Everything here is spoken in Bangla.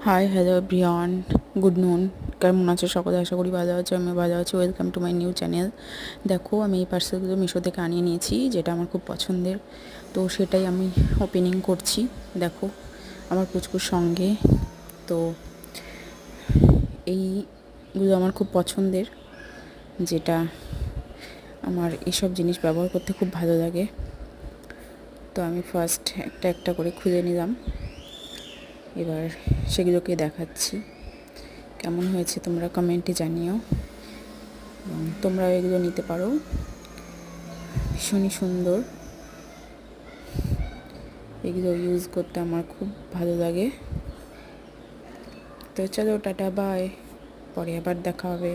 হাই হ্যালো এভরিওয়ান, গুড নুন। কেমন আছো সকলে? আশা করি ভালো আছো, আমি ভালো আছি। Welcome to my new channel. দেখো, আমি এই পার্সেলগুলো মিশো থেকে আনিয়ে নিয়েছি, যেটা আমার খুব পছন্দের। তো সেটাই আমি ওপেনিং করছি। দেখো, আমার পুচকুর সঙ্গে। তো এইগুলো আমার খুব পছন্দের, যেটা আমার এসব জিনিস ব্যবহার করতে খুব ভালো লাগে। তো আমি ফার্স্ট একটা একটা করে খুলে নিলাম, এবার সেগুলোকে দেখাচ্ছি। কেমন হয়েছে তোমরা কমেন্টে জানিও, এবং তোমরাও এগুলো নিতে পারো। ভীষণই সুন্দর, এগুলো ইউজ করতে আমার খুব ভালো লাগে। তো চলো, টাটা বাই, পরে আবার দেখা হবে।